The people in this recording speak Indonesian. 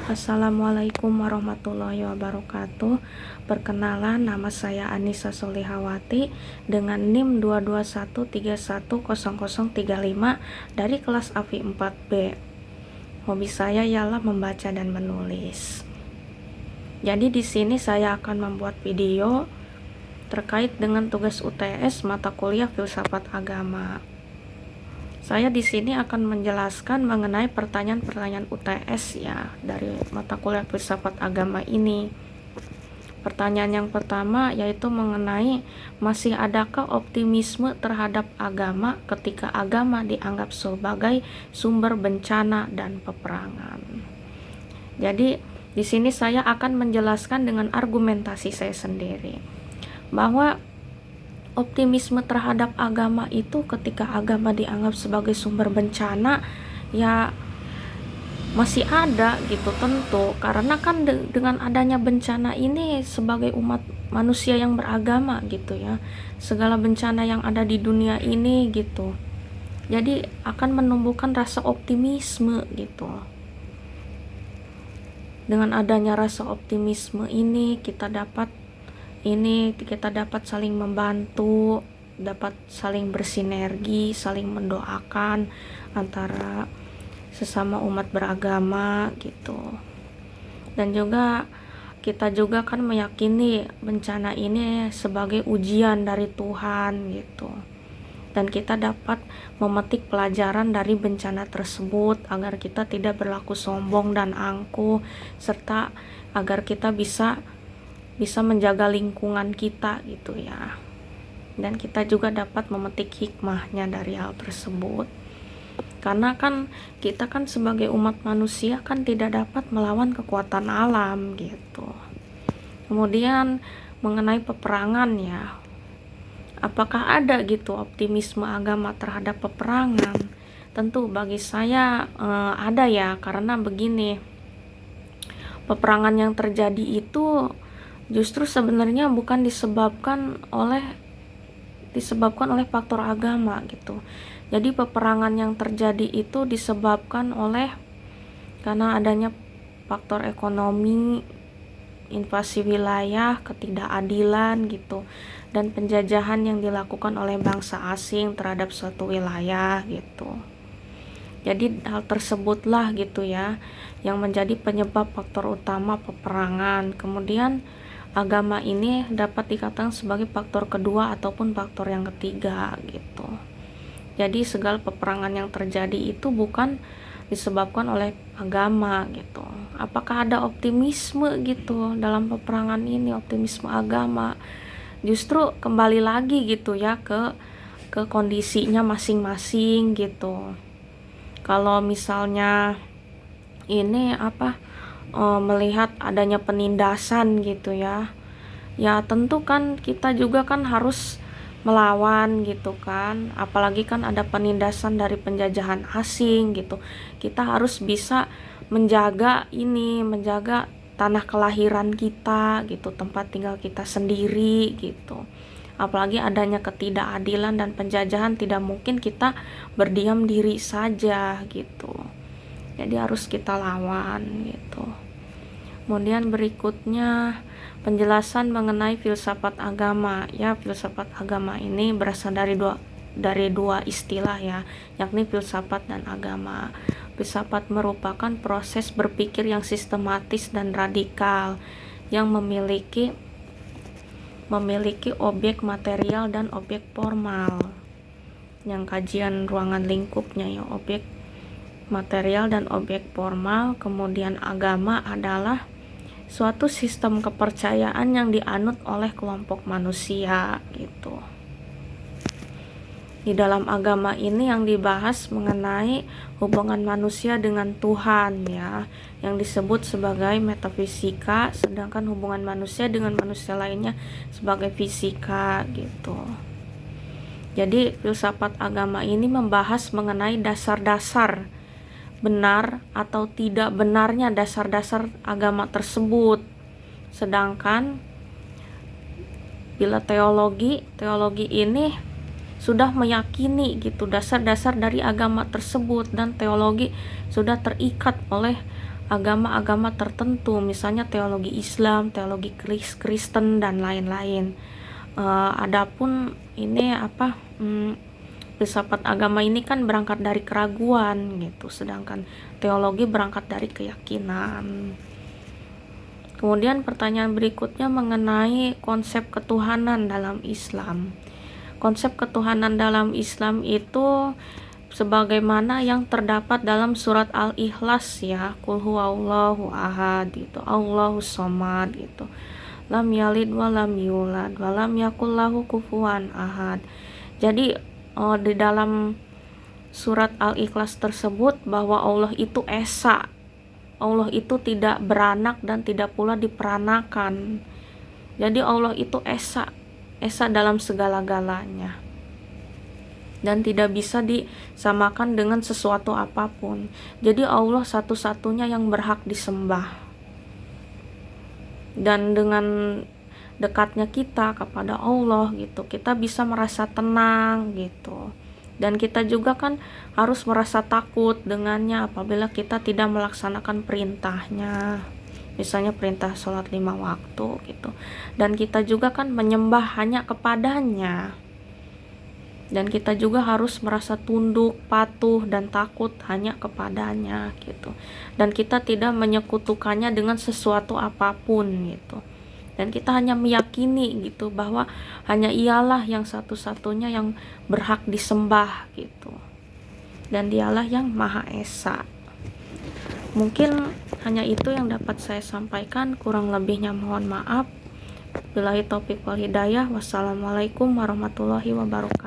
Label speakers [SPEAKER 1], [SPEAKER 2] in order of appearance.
[SPEAKER 1] Assalamualaikum warahmatullahi wabarakatuh. Perkenalan, nama saya Anissa Solihawati dengan NIM 221310035 dari kelas AFI 4B. Hobi saya ialah membaca dan menulis. Jadi di sini saya akan membuat video terkait dengan tugas UTS mata kuliah Filsafat Agama. Saya di sini akan menjelaskan mengenai pertanyaan-pertanyaan UTS ya dari mata kuliah Filsafat Agama ini. Pertanyaan yang pertama yaitu mengenai masih adakah optimisme terhadap agama ketika agama dianggap sebagai sumber bencana dan peperangan. Jadi di sini saya akan menjelaskan dengan argumentasi saya sendiri bahwa optimisme terhadap agama itu ketika agama dianggap sebagai sumber bencana ya masih ada gitu tentu, karena kan dengan adanya bencana ini sebagai umat manusia yang beragama gitu ya, segala bencana yang ada di dunia ini gitu, jadi akan menumbuhkan rasa optimisme gitu. Dengan adanya rasa optimisme ini kita dapat saling membantu, dapat saling bersinergi, saling mendoakan antara sesama umat beragama gitu. Dan juga kita juga kan meyakini bencana ini sebagai ujian dari Tuhan gitu. Dan kita dapat memetik pelajaran dari bencana tersebut agar kita tidak berlaku sombong dan angkuh, serta agar kita bisa menjaga lingkungan kita gitu ya. Dan kita juga dapat memetik hikmahnya dari hal tersebut. Karena kan kita kan sebagai umat manusia kan tidak dapat melawan kekuatan alam gitu. Kemudian mengenai peperangan ya, apakah ada gitu optimisme agama terhadap peperangan? Tentu bagi saya ada ya, karena begini, peperangan yang terjadi itu justru sebenarnya bukan disebabkan oleh faktor agama gitu. Jadi peperangan yang terjadi itu disebabkan karena adanya faktor ekonomi, invasi wilayah, ketidakadilan gitu, dan penjajahan yang dilakukan oleh bangsa asing terhadap suatu wilayah gitu. Jadi hal tersebutlah gitu ya yang menjadi penyebab faktor utama peperangan. Kemudian agama ini dapat dikatakan sebagai faktor kedua ataupun faktor yang ketiga gitu. Jadi segala peperangan yang terjadi itu bukan disebabkan oleh agama gitu. Apakah ada optimisme gitu dalam peperangan ini, optimisme agama? Justru kembali lagi gitu ya ke kondisinya masing-masing gitu. Kalau misalnya ini melihat adanya penindasan gitu ya tentu kan kita juga kan harus melawan gitu kan, apalagi kan ada penindasan dari penjajahan asing gitu. Kita harus bisa menjaga tanah kelahiran kita gitu, tempat tinggal kita sendiri gitu. Apalagi adanya ketidakadilan dan penjajahan, tidak mungkin kita berdiam diri saja gitu. Jadi harus kita lawan gitu. Kemudian berikutnya penjelasan mengenai filsafat agama ya. Filsafat agama ini berasal dari dua istilah ya, yakni filsafat dan agama. Filsafat merupakan proses berpikir yang sistematis dan radikal yang memiliki objek material dan objek formal. Yang kajian ruangan lingkupnya ya, objek material dan objek formal. Kemudian agama adalah suatu sistem kepercayaan yang dianut oleh kelompok manusia gitu. Di dalam agama ini yang dibahas mengenai hubungan manusia dengan Tuhan ya, yang disebut sebagai metafisika, sedangkan hubungan manusia dengan manusia lainnya sebagai fisika gitu. Jadi filsafat agama ini membahas mengenai dasar-dasar benar atau tidak benarnya dasar-dasar agama tersebut. Sedangkan bila teologi ini sudah meyakini gitu dasar-dasar dari agama tersebut, dan teologi sudah terikat oleh agama-agama tertentu, misalnya teologi Islam, teologi Kristen dan lain-lain. Adapun ini filsafat agama ini kan berangkat dari keraguan gitu, sedangkan teologi berangkat dari keyakinan. Kemudian pertanyaan berikutnya mengenai konsep ketuhanan dalam Islam. Konsep ketuhanan dalam Islam itu sebagaimana yang terdapat dalam surat Al-Ikhlas ya, Qul huwallahu ahad gitu, Allahus somad gitu, lam yalid wa lam yulad wa lam yakul lahu kufuwan ahad. Jadi di dalam surat Al-Ikhlas tersebut bahwa Allah itu esa, Allah itu tidak beranak dan tidak pula diperanakan. Jadi Allah itu esa dalam segala-galanya dan tidak bisa disamakan dengan sesuatu apapun. Jadi Allah satu-satunya yang berhak disembah. Dan dengan dekatnya kita kepada Allah gitu, kita bisa merasa tenang gitu. Dan kita juga kan harus merasa takut dengannya apabila kita tidak melaksanakan perintahnya. Misalnya perintah sholat 5 waktu gitu. Dan kita juga kan menyembah hanya kepadanya. Dan kita juga harus merasa tunduk, patuh, dan takut hanya kepadanya gitu. Dan kita tidak menyekutukannya dengan sesuatu apapun gitu. Dan kita hanya meyakini gitu bahwa hanya Ialah yang satu-satunya yang berhak disembah gitu. Dan Dialah yang Maha Esa. Mungkin hanya itu yang dapat saya sampaikan, kurang lebihnya mohon maaf. Billahi taufiq wal hidayah. Wassalamualaikum warahmatullahi wabarakatuh.